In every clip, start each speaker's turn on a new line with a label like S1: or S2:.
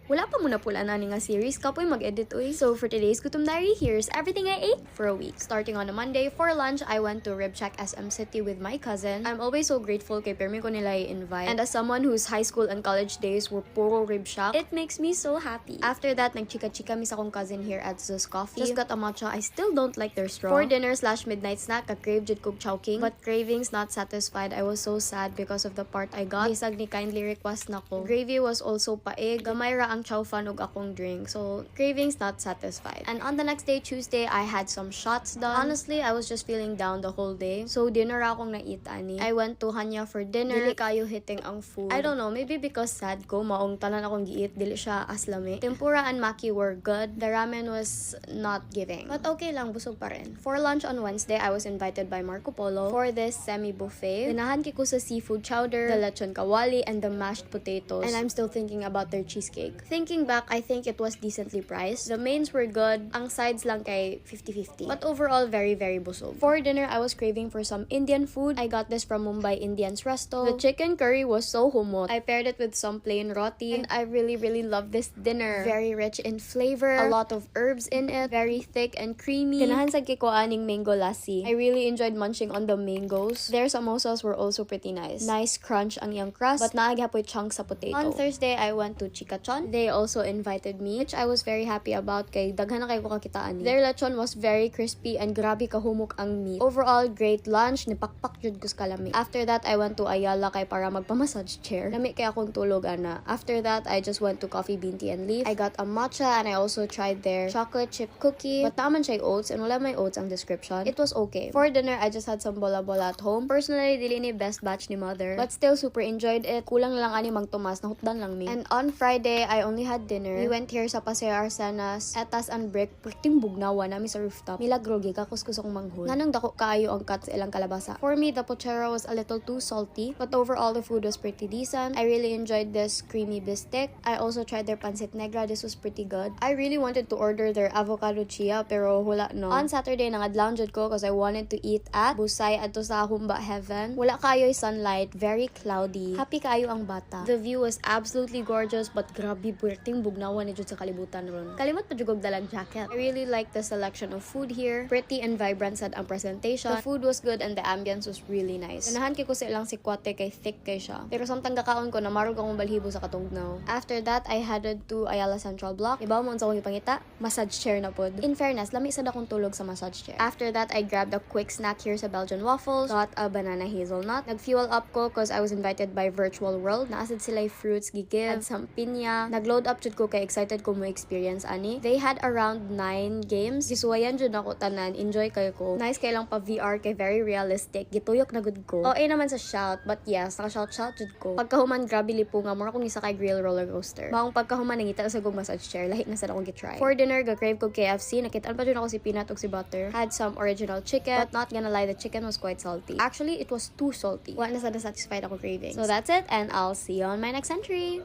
S1: Wala pa muna pula na nga series, kapoy mag-edit uy. So for today's Gutom Diary, here's everything I ate for a week. Starting on a Monday, for lunch, I went to Rib Shack SM City with my cousin. I'm always so grateful kay permi ko nila i-invite. And as someone whose high school and college days were puro Rib Shack, it makes me so happy. After that, nagchika-chika mi sa akong cousin here at Zeus Coffee. Just got a matcha, I still don't like their straw. For dinner/midnight snack, ka-crave jud kog chowking. But cravings not satisfied, I was so sad because of the part I got. Isag ni kindly request na ko. Gravy was also paig. Gamay ra ang chow fan ug akong drink. So, cravings not satisfied. And on the next day, Tuesday, I had some shots done. Honestly, I was just feeling down the whole day. So, dinner akong na-eat ani. I went to Hanya for dinner. Dili kayo hitting ang food. I don't know, maybe because sad ko, maong tanan akong giit, dili siya as lami. Tempura and maki were good. The ramen was not giving. But okay lang, busog pa rin. For lunch on Wednesday, I was invited by Marco Polo for this semi-buffet. Ganahan ko sa seafood chowder, the lechon kawali, and the mashed potatoes. And I'm still thinking about their cheesecake. Thinking back, I think it was decently priced. The mains were good. Ang sides lang kay 50-50. But overall, very, very busog. For dinner, I was craving for some Indian food. I got this from Mumbai Indians Resto. The chicken curry was so humot. I paired it with some plain roti. And I really, really love this dinner. Very rich in flavor. A lot of herbs in it. Very thick and creamy. Ganahan sa kiko aning mango lassi. I really enjoyed munching on the mangoes. Their samosas were also pretty nice. Nice crunch ang iyang crust, but naagyapoy chunks sa potato. On Thursday, I went to Chikachon. They also invited me, which I was very happy about kay daghan na kay ko kakitaan ni. Their lechon was very crispy and grabe kahumok ang meat. Overall, great lunch. Nipakpak jud ko sa kalami. After that, I went to Ayala kay para magpa-massage chair. Lami kay akong tulog ana. After that, I just went to Coffee Bean Tea and Leaf. I got a matcha and I also tried their chocolate chip cookie. But naman siya oats and wala may oats ang description. It was okay. For dinner, I just had some bola-bola at home. Personally, dili ni best batch ni mother. But still super enjoyed it. Kulang lang ani magtumas, nahutdan lang mi. And on Friday, I only had dinner. We went here sa Paseo Arsanas, Etas and Brick, perting bugnawa nami sa rooftop. Milagro gi kakuskus akong manghod. Nanang dako kaayo ang cut sa ilang kalabasa. For me, the pochero was a little too salty, but overall the food was pretty decent. I really enjoyed this creamy bistek. I also tried their pancit negra. This was pretty good. I really wanted to order their avocado chia pero wala no. On Saturday, nangadlaw jud ko because I wanted to eat at Busay adto sa Humba Heaven. Wala kayo'y sunlight, very cloudy. Happy kayo ang bata. The view was absolutely gorgeous, but grabe puwerteng bugnawan ni jud sa kalibutan ron. Kalimot pa jud og dalang jacket. I really liked the selection of food here. Pretty and vibrant sad ang presentation. The food was good and the ambience was really nice. Ganahan ko sa ilang sikwate kay thick kay siya. Pero samtang gakaon ko namarog akong balhibo sa katugnaw. After that, I headed to Ayala Central Block. Ibaw mo unsa akong ipangita, massage chair na pod. In fairness, lami sad akong tulog sa massage chair. After that, I grabbed a quick snack here sa Belgian Waffles. Got a banana hazelnut. Nag-fuel up ko cause I was invited by Virtual World. Naasad sila fruits gigive, some pinya. Nag-load up jud ko kay excited ko mo experience ani. They had around 9 games. Gisuwayan jud ako tanan. Enjoy kayo ko. Nice kay lang pa VR kay very realistic. Gituyok na gud ko. OA naman sa shout, but yes, naka-shout jud ko. Pagkahuman grabe lipunga mura kung isa kay grill roller coaster. Maong pagkahuman nangita sa gug massage chair, lahi na sad akong gitry. For dinner, ga-crave ko KFC. Nakitaan pa jud ako si peanut ug si butter. Had some original chicken, but not gonna lie, the chicken was quite salty. Actually, it was too salty. Wa na sad satisfied ako cravings. So that's it, and I'll see you on my next entry.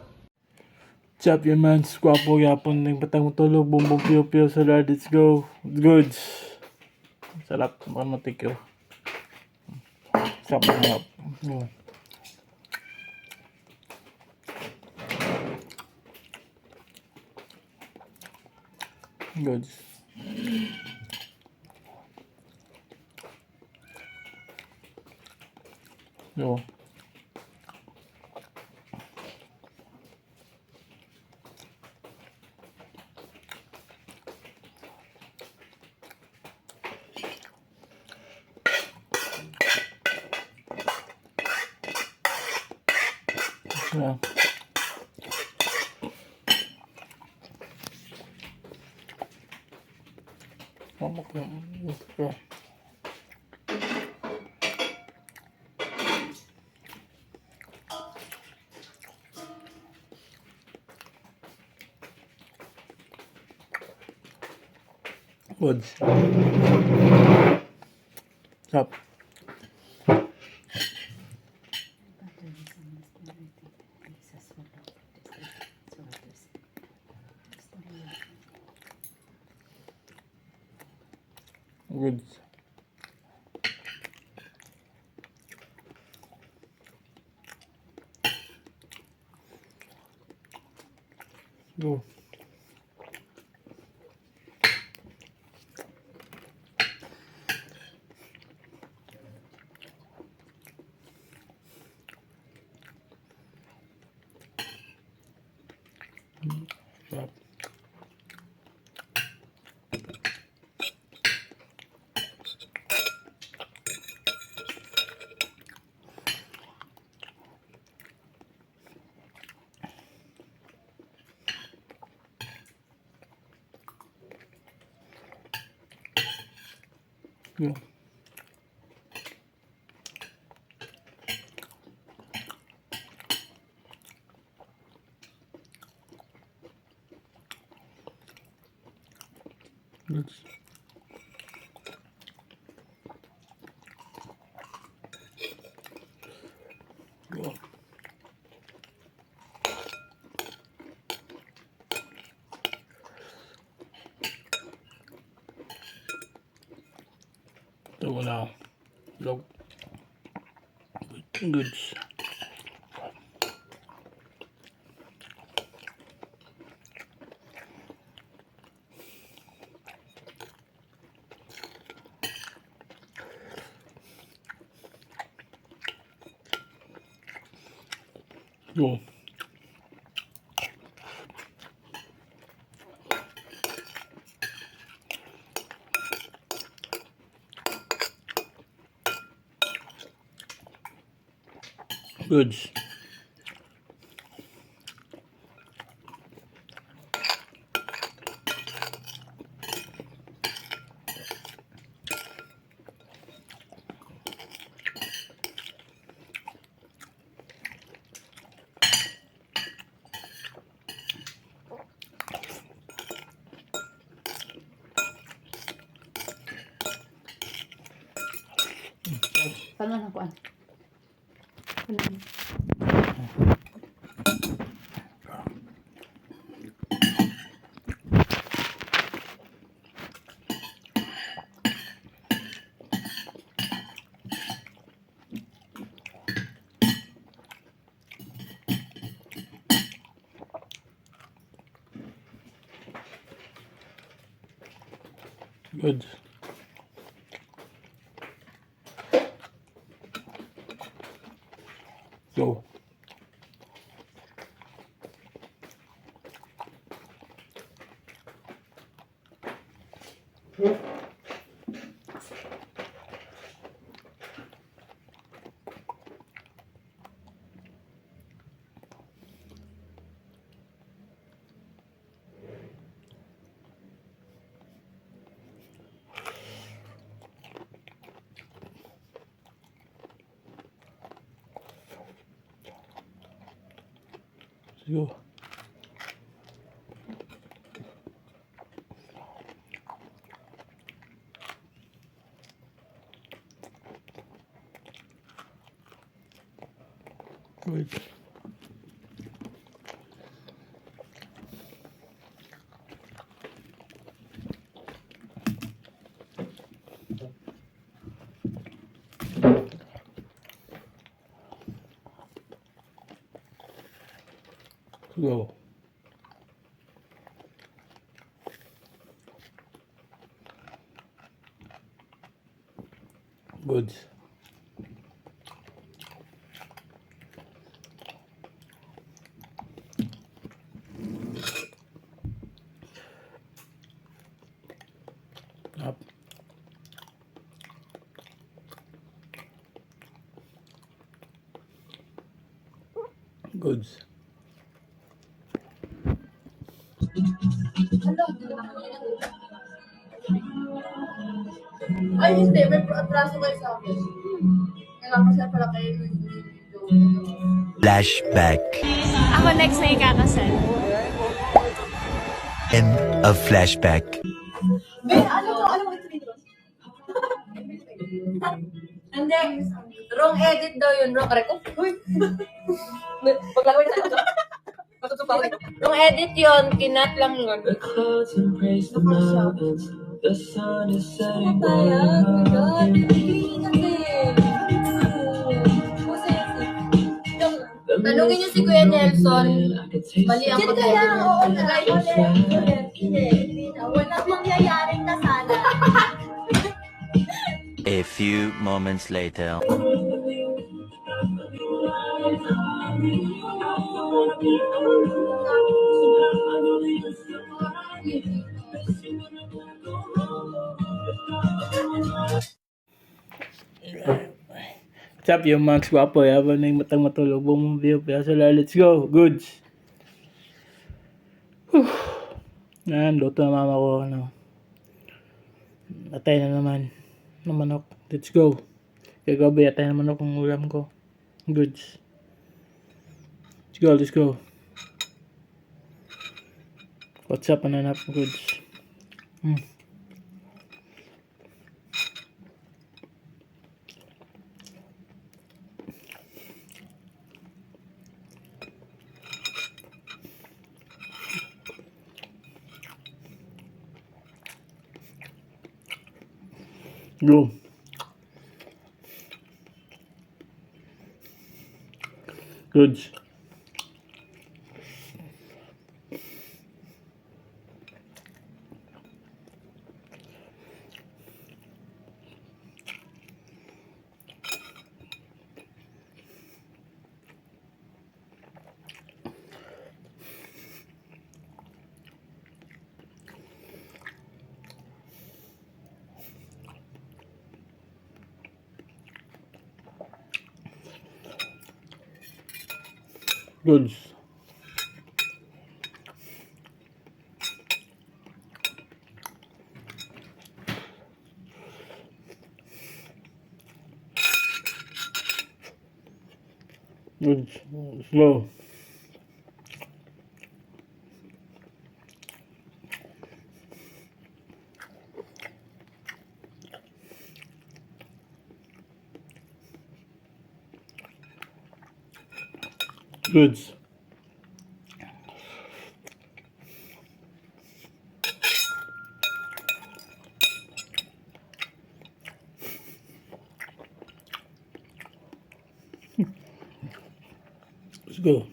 S2: Chop your man, squapo yapon ng batang tulog, bumbong piyo-piyo sa lad, let's go. Goods. Sarap, matik ko. Sarap na. Goods. Yo. Yeah. Yeah. Good. Stop. Good. Go. Sarap. Go. Goods. Go. Ito wala. Go. Goods. Go. Goods.
S3: Paano na kuan?
S2: Goods. Go. Go. Goods. Go. Goods. Up. Goods.
S3: Ay, hindi. May atraso kayo sa akin. Nakakasal pala kayo ng
S4: Flashback.
S1: Ako next na ikakasal.
S4: End of flashback.
S3: Alam mo ito dito. Hindi. Wrong edit daw yun. Wrong record. Uy. Paglagawin na ito. Matutupaw. Wrong edit yun. Kinat lang yun.
S5: The sun is setting.
S3: Papaya. Oh my God. Hindi kasi. Tanungin niyo si Kuya Nelson.
S5: I could taste
S3: Mali ang
S5: it.
S3: pag-edit.
S6: Wala mangyayaring kasala.
S4: A few moments later.
S2: Chap yung Max Guapo, yaban na yung matang matulog. Bumubio, piyasala, let's go. Goods. Yan, luto na mama ko. Ano. Atay na naman. Ng manok. Let's go. Kaya gabi, atay na manok ang ulam ko. Goods. Let's go, let's go. What's up, ananap? Goods. Go. Goods. Goods. Goods. Slow. Goods. Let's go.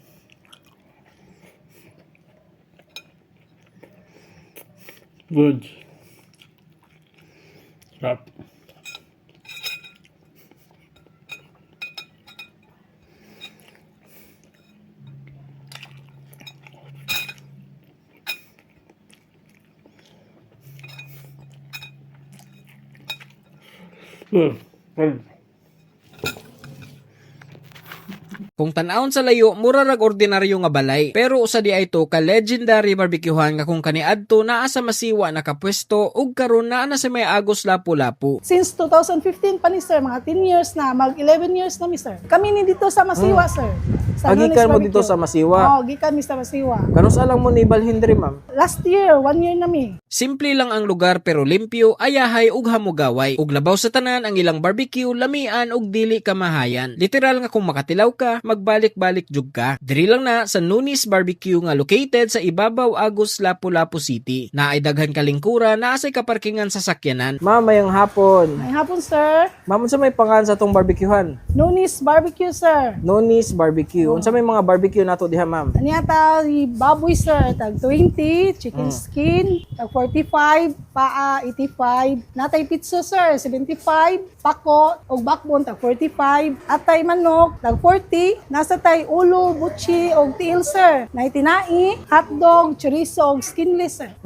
S2: Goods. Stop. Good. Good.
S7: Kung tan-awon sa layo, mura rag ordinaryo nga balay. Pero usa di ay to ka legendary barbecuehan nga kung kaniadto naa sa masiwa nakapwesto ug karon naa na sa may Agos Lapu-Lapu.
S8: Since 2015 pa ni sir, mga 10 years na, mag 11 years na mi sir. Kami ni dito sa Masiwa sir. Sa
S7: Agikan
S8: Lunes
S7: mo dito
S8: Barbecue.
S7: sa Masiwa.
S8: Oo, gikan mi sa Masiwa.
S7: Kanos alang mo ni Balhindri, ma'am?
S8: Last year, 1 year na mi.
S7: Simple lang ang lugar pero limpyo, ayahay ug hamugaway. Ug labaw sa tanan ang ilang barbecue, lamian ug dili kamahayan. Literal nga kung makatilaw ka, magbalik-balik jug ka. Diri lang na sa Nunis Barbecue nga located sa ibabaw Agos Lapu-Lapu City. Naay daghan kalingkura, naa say kaparkingan sa sakyanan. Ma'am, mayang hapon.
S8: Ay hapon sir.
S7: Ma'am, unsa may pangalan sa tong barbecuehan?
S8: Nunis Barbecue sir.
S7: Nonis Barbecue. Unsa may mga barbecue nato diha, ma'am?
S8: Aniata baboy sir, tag 20, chicken skin, tag 45, paa 85, natay pizza sir, 75, pako og backbone tag 45, atay manok tag 40, nasa tay ulo, butchi og tiil sir. Nay tinai, hotdog, chorizo og skinless sir.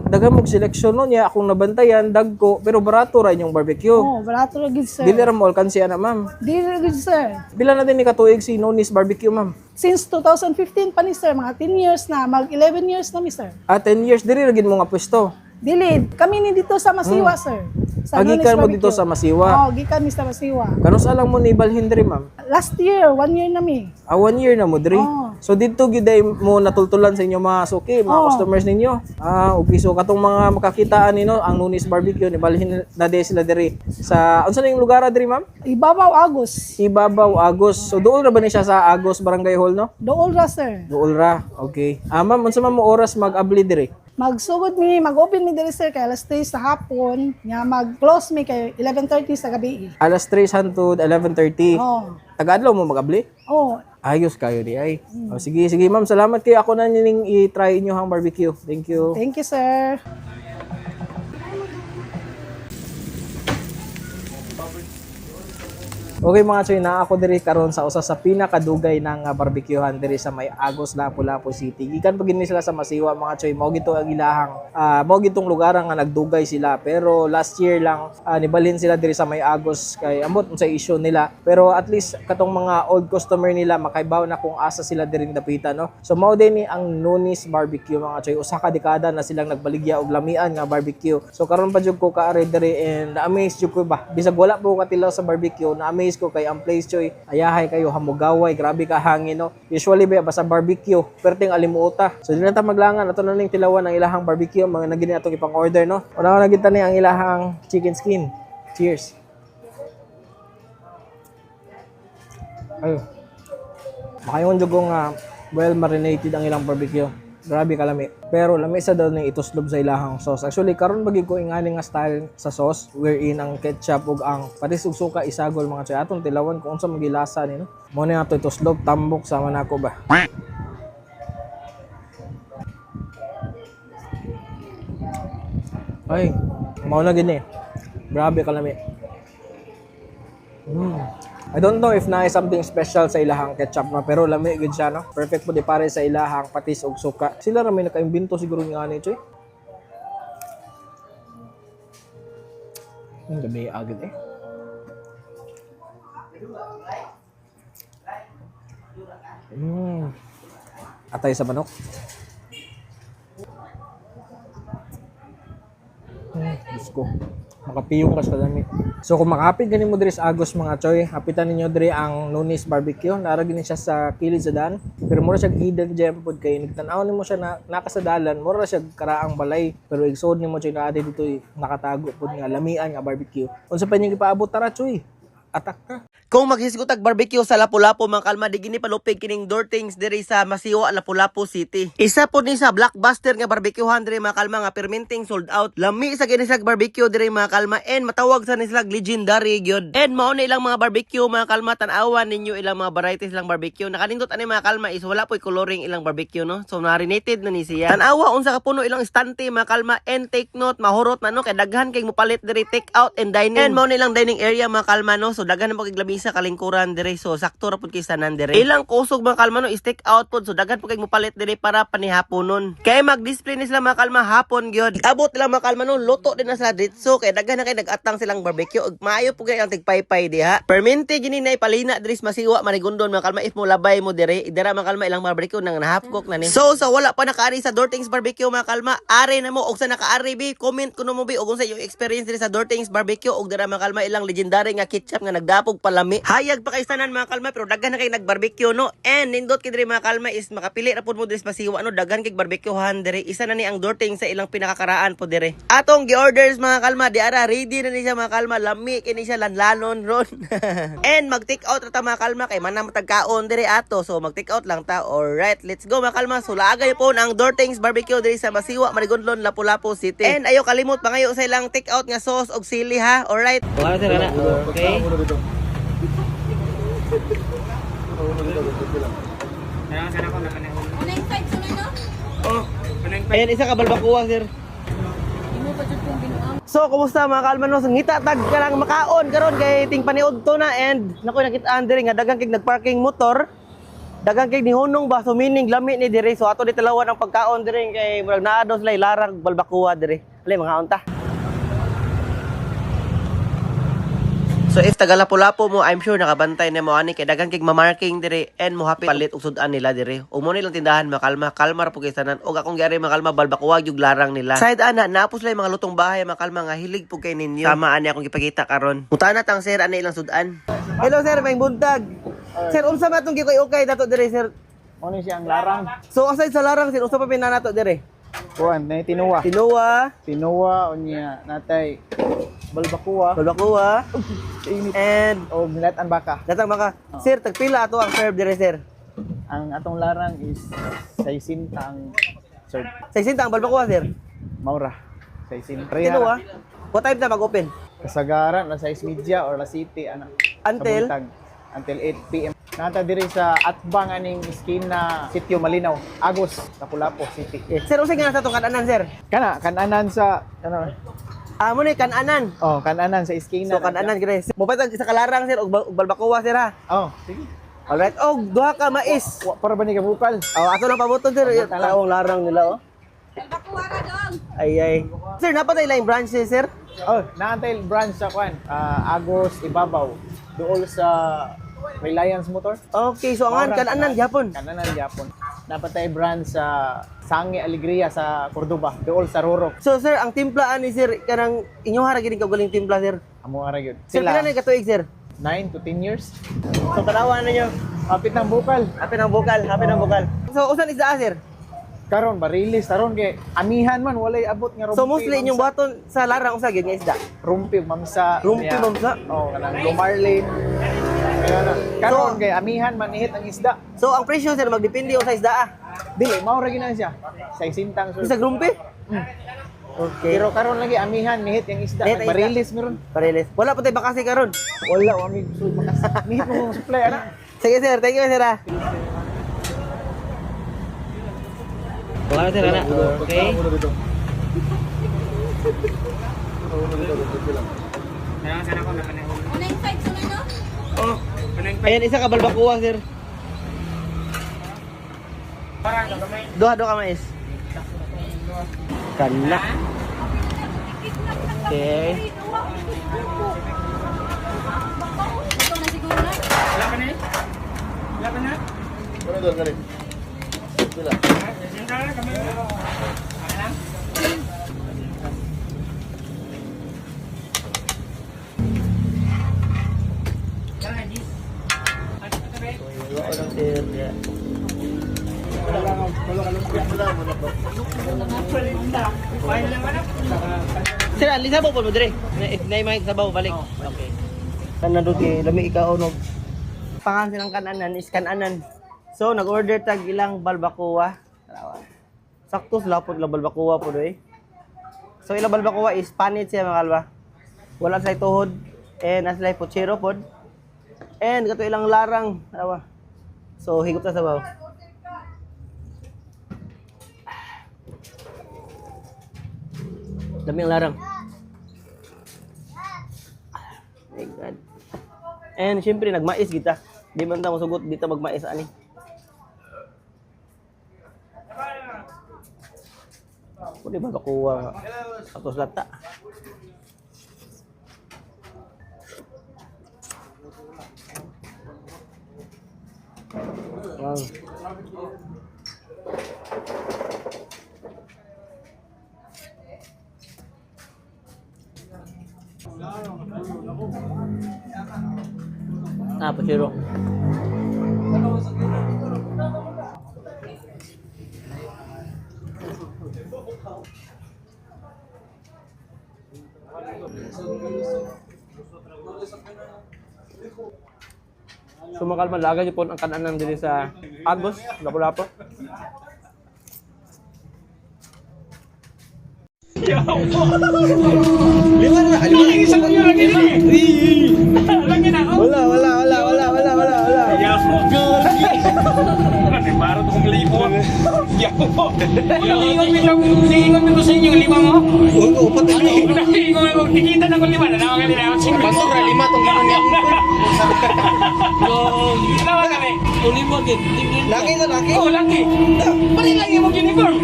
S7: Dagan mo seleksyon no niya akong nabantayan dagko pero barato ra inyong barbecue.
S8: Oh, barato ra gid sir.
S7: Dili ra mo alkansi ana, ma'am.
S8: Dili ra gid sir.
S7: Pila na din ni katuig si Nonis Barbecue, ma'am?
S8: Since 2015 pa ni sir, mga 10 years na, mag 11 years na mi sir.
S7: 10 years diri ra gid mo nga pwesto.
S8: Dili, kami ni dito sa Masiwa sir. Sa Lunes
S7: Agikan mo
S8: Barbecue.
S7: dito sa Masiwa.
S8: Oo, gikan mi sa Masiwa.
S7: Kanos alang mo ni Balhindri, ma'am?
S8: Last year, 1 year na mi.
S7: 1 year na mo diri.
S8: Oo.
S7: So dito giday mo natultulan sa inyo mga suki, mga
S8: Oo.
S7: customers ninyo. Okay, so katong mga makakitaan nino ang Nunis Barbecue ni balhin na di sila diri sa unsa na yung lugar diri, ma'am?
S8: Ibabaw Agos.
S7: Ibabaw Agos. So dool ra ba ni siya sa Agos Barangay Hall, no?
S8: Dool ra sir.
S7: Dool ra. Okay. Ma'am, unsa man mo oras mag-abli diri?
S8: Magsugod mi, mag-open mi diri sir kay alas 3 sa hapon, nya mag-close mi kay 11:30 sa gabi.
S7: Alas 3 hangtod 11:30.
S8: Oh.
S7: Taga-adlaw mo mag-abli?
S8: Oh,
S7: Ayos kayo di ay. O, sige, ma'am. Salamat kayo. Ako na nining i-try inyo hang barbecue. Thank you.
S8: Thank you, sir.
S7: Okay mga choy, na ako diri karon sa usa sa pinakadugay ng barbecuehan diri sa may Agos, Lapu-Lapu City. Gikan pa gini sila sa Masiwa mga choy. Mao gito ang ilahang mao gitong lugar nga nagdugay sila. Pero last year lang nibalhin sila diri sa may Agos kay ambot sa issue nila. Pero at least katong mga old customer nila makaibaw na kung asa sila diri dapitan, no. So mao din ni ang Nunis Barbecue mga choy. Usa ka dekada na silang nagbaligya og lamian nga barbecue. So karon pa jud ko kaari diri and na-amaze jud ko ba. Bisag wala po katilaw sa barbecue, na-amaze ko kay ang place choy ayahay kayo hamugaway, grabe ka hangin, no. Usually ba sa barbecue perting alimuota, so di na ta maglangan ato na ning tilawan ang ilahang barbecue mga nagini ato ipang order, no. Una na kita ni ang ilahang chicken skin. Cheers. Ayo makayon jud ko nga well marinated ang ilang barbecue. Grabe kalami. Pero lami sa daw ning ituslob sa ilahang sauce. Actually karon bagi ko ingani nga style sa sauce wherein ang ketchup ug ang patis ug suka isagol mga choy. Atong tilawan kung unsa magilasa ni, no. Mo ni ato ituslob tambok sama nako ba. Ay, mao na gini. Grabe kalami. I don't know if na something special sa ilahang ketchup na, pero lami gid siya, no. Perfect po di pare sa ilahang patis ug suka. Sila ra may nakaimbento siguro nga ni choy. Ang gabi agad eh. Atay sa manok. Diyos ko. Makapiyong ka sa dami. So kung makapit ganin mo diri sa Agos mga choy, hapitan ninyo diri ang Nunis Barbecue. Nara gini siya sa kilid sa daan. Pero mura siya hidden gem pod kay nagtan-aw nimo siya na nakasadalan, mura siya karaang balay. Pero igsod nimo choy na adi dito nakatago pod nga lamian nga barbecue. Unsa pa niyo gipaabot tara choy? Atak ka.
S9: Kung maghisgot og barbecue sa Lapu-Lapu mga kalma, di gini palupig kining Dortings diri sa Masiwa, Lapu-Lapu City. Isa po ni sa blockbuster nga barbecuehan diri mga kalma nga perminting sold out. Lami sa kini slag barbecue diri mga kalma and matawag sa ni slag legendary gyud. And mao na ilang mga barbecue mga kalma, tan-awan ninyo ilang mga varieties lang barbecue. Nakalindot ani mga kalma is wala po'y coloring ilang barbecue, no. So marinated na ni siya. Tan-awa unsa ka puno ilang istante mga kalma and take note mahurot na, no, kay daghan kay mopalit diri take out and dining. And mao na ilang dining area mga kalma, no. So daghan na pagiglabi sa kalingkuran dire, so sakto ra pud kay sanan dire. Ilang kusog mga kalma, no, stick out pud, so daghan pud kay mopalit dire para panihaponon. Kay mag-display ni sila mga kalma hapon gyud. Abot nila mga kalma, no, luto din na sila ditso kay daghan na kay nagatang silang barbecue ug maayo pud kay ang tigpaypay diha. Permente gini na ipalina diri sa Masiwa, Marigondon mga kalma, if mo labay mo dire idara mga kalma ilang barbecue nang nahapkok na ni. So sa wala pa nakaari sa Dortings Barbecue mga kalma, are na mo og sa nakaari bi, comment kuno mo bi og unsa yung experience diri sa Dortings Barbecue og dira mga kalma ilang legendary nga ketchup nga nagdapog palami. Hayag pa kay tanan mga kalma, pero daghan na kay nagbarbecue, no. And nindot kay diri mga kalma is makapili ra pud mo diri sa Masiwa, no, daghan kay barbecuehan diri. Isa na ni ang Dortings sa ilang pinakakaraan po diri. Atong gi-orders mga kalma, di ara ready na ni siya mga kalma, lami kini siya lanlanon ron. And mag-take out ra ta mga kalma kay manam tagkaon diri ato. So mag-take out lang ta. Alright, let's go mga kalma. Sulaagay po ang Dortings Barbecue diri sa Masiwa, Marigondon, Lapu-Lapu City. And ayo kalimot pangayo sa ilang take out nga sauce og sili ha. Alright. Okay. Ayan, isa ka balbakuwa, sir. So, kumusta mga kalma, no? Ngita tag ka lang makaon karon kay ting paniod to na, and nakoy nakita-an diri nga daghang kay nagparking motor. Daghang kay nihunong ba, so meaning lami ni diri. So ato di talawan ang pagkaon diri kay murag naa daw sila ilarang balbakuwa diri. Ali mga unta. So if taga Lapu-Lapu mo, I'm sure nakabantay na mo ani kay daghang kay mamarking diri and mo happy palit og sudan nila diri. Ug mo nilang tindahan makalma, kalmar po kay tanan. Og akong gyari makalma balbakuwa yung larang nila. Side ana napos lang mga lutong bahay makalma nga hilig po kay ninyo. Tama ani akong gipakita karon. Mutana tang sir ana ilang sudan. Hello sir, may buntag. Sir, unsa ba tong gikoy-okay dato diri sir?
S2: Ano siya ang larang?
S9: So aside sa larang sir, unsa pa pinanato diri?
S2: Kuan, na tinuwa. Tinuwa unya natay balbakuwa.
S9: And
S2: O binatan baka.
S9: datang baka. Sir, tagpila ato ang serve dire sir.
S2: Ang atong larang is 60 ang serve.
S9: 60 ang balbakuwa sir.
S2: Maura. 60.
S9: Tinuwa. What time na mag-open?
S2: Kasagaran la size media or la city ana.
S9: Until
S2: Until 8 PM.
S10: Nata diri sa atbang aning skin na Sitio Malinaw, Agos, Lapu-Lapu City.
S9: Sir, usay nga sa itong kananan, sir?
S10: Kana kananan sa ano?
S9: Mo ni kananan.
S10: Oh, kananan sa iskina.
S9: So, kananan, guys. Mupatag isa kalarang, sir, og balbacoa, sir, ha?
S10: Oh, sige.
S9: Alright. Oh, duha ka mais.
S10: Para ba ni kabukal?
S9: Oh, ato lang pabuton, sir. Taong larang nila, oh. Ay. Sir, napatay lang yung branches, sir?
S10: Oh, naantay branch sa kwan. Agos Ibabaw. Dool sa Reliance Motor.
S9: Okay, so ang kananan, Japon.
S10: Kananan Japon. Napatay branch sa Sangi Alegria sa Cordoba. Dool sa Roro.
S9: So, sir, ang timplaan ni sir, kanang inyo harag gini kagaling timpla, sir.
S10: Amo ara gyud.
S9: Sir, pila na katuig, sir?
S10: 9 to 10 years.
S9: So, tanawan ninyo.
S10: Hapit ng bukal.
S9: Hapit ng bukal, hapit ng bukal. So, usan isda, sir?
S10: Karon barilis taron kay amihan man walay abot nga rumpi.
S9: So, mostly inyong buhaton sa larang usa gyud nga isda.
S10: rumpi mamsa.
S9: Rumpi,
S10: niya.
S9: mamsa?
S10: Oh, kanang Gomarlin. Kaya na. Karon kay amihan man ihit ang isda.
S9: So, ang presyo, sir, magdepende sa isda, ah.
S10: Dili mao ra gina siya. Sa sintang sir.
S9: Isang rumpi? Okay.
S10: Pero karon lagi amihan nihit ang isda.
S9: Nihit ang
S10: Barilis meron.
S9: Pareles. Wala pa tayo bakasi karon.
S10: Wala wa mi gusto makas. Nihit mo supply ana.
S9: Sige, sir. Thank you, sir, ah. Wala, sir, ana. Okay. Ayan, isa ka balbakuwa, sir. Duha ka mais. Kana. Okay. Sir, alisa po mo dire. Na may sabaw balik. Okay. Kanan do kay lami ikaw nog. Pangan silang kananan is kananan. So nag-order tag ilang balbacoa. Sakto sila po la balbacoa po doy. So ilang balbacoa is panit siya mga kalba. Wala sa tuhod and aslay pochero pod. And kato ilang larang. Alawa. So higop ta sabaw. Dami ang larang. My God. And syempre nagmais kita. Di man ta masugot dito magmais ani. Pwede ba kuha atos lata? Wow. Pochero. Sumakal man lagay po ang kananan diri sa Agos, Lapu-Lapu. Lima na. Isang ko lagi na. Lagi na. Wala.
S11: Baro to kong libo. Naingon mo sa inyo yung lima mo?
S9: Oo, upat na.
S11: Naingon mo, tikita na kong lima. Nanawa ka nila.
S9: Pasok na lima tong lima niya.
S11: Nanawa kami.
S9: Lima gid. Laki na laki.
S11: Oo, laki. Pari lang yung uniform.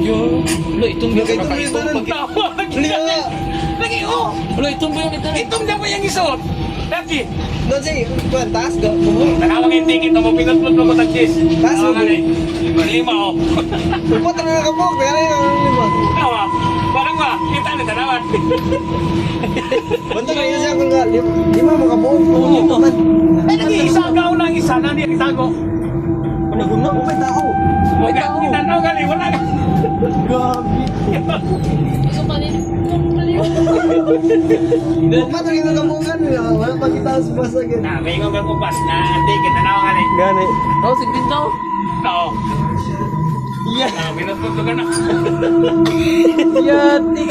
S11: Yo, lo itong ba yung pagtawa? Lagi, oh. Lo itong ba yung ito? Itong na ba yung isuot? Lagi.
S9: Doon siya, taas ka.
S11: Tanawang yung ticket mo, pinutput mo ko tagkis.
S9: Taas mo.
S11: Lima, oh.
S9: Upat na nakapok, kaya yung lima.
S11: Tawa. Parang ba? Kita na tanawan.
S9: Banta kayo siya kung lima mo kabuong.
S11: Ay, nag-iisagaw na ang isa na niya itago.
S9: Panaguna ko, may tao.
S11: May tao. Tanaw gali, wala ka.
S9: Gabi. Upat na kayo kabuongan. Wala pa kita sa basa agad.
S11: May ingong kakupas na ticket, tanaw gali.
S9: Gani.
S11: Oh, sigbintaw. Oo. Yeah. Minutput ko ka na.
S9: Yati.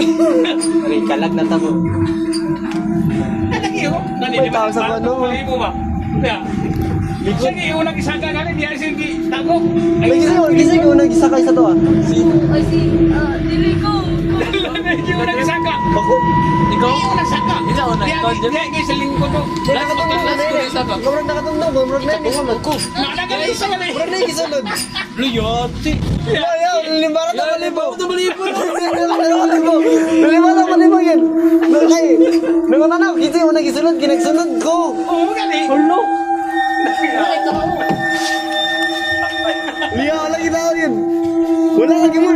S9: May kalag na tabo.
S11: Lagi, oh.
S9: May tao sa ano.
S11: Mali mo ba? Kaya. Sige, unang isaka ka rin, di sige, tago.
S9: Gising ko nag-isakay sa to ah.
S6: Ay, dili ko.
S11: Hindi unang isaka.
S9: Bako.
S11: Ikaw unang saka. Ikaw unang ikaw. Di sa lingkod ko.
S9: Murag nakatundog, murag na ni sulod.
S11: Nakagaling isa ka na.
S9: Murag na gisulod.
S11: Luyoti.
S9: Ayaw, limbara na malibo. Limbara na malibo yan. Nakay. Nangutanaw, kita mo nagisulod, ginagsunod ko.
S11: Oo, gali.
S9: Ulo. Liya, wala kita ko yun. Wala lagi mo.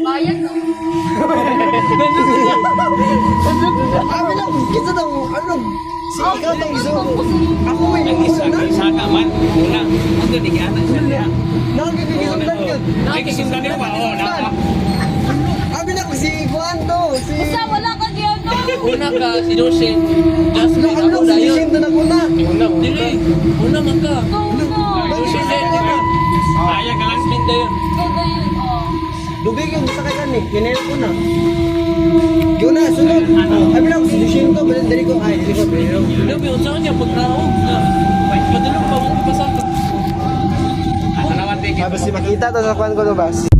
S6: Bayad ko.
S9: Amin lang, kita daw, ano, si ikaw daw isuko. Ako may
S11: Isaka man. Una. Ang di gana siya niya.
S9: nakakibigisulan yun.
S11: Nakikisundan niya ba? Oo, naka.
S9: Amin lang, si Juan to, si...
S6: Basta wala ka diyan, no?
S11: Una ka, si Jose. Just
S9: Ano, ano, si Jishin to na kuna.
S11: Dili. Una man ka.
S6: No.
S11: Jose, kaya ka lang spin yun.
S9: Dubig yung sakay kan eh, kinel ko na. Yun na, sunod. Amin lang, si Jishin to, dari ko, ay, hindi ko, pero...
S11: Ano ba yun? Saan niya? Pagtraong na. Padulong pa, huwag ipasaka.
S9: Habis si makita to sa kwan ko to, bas.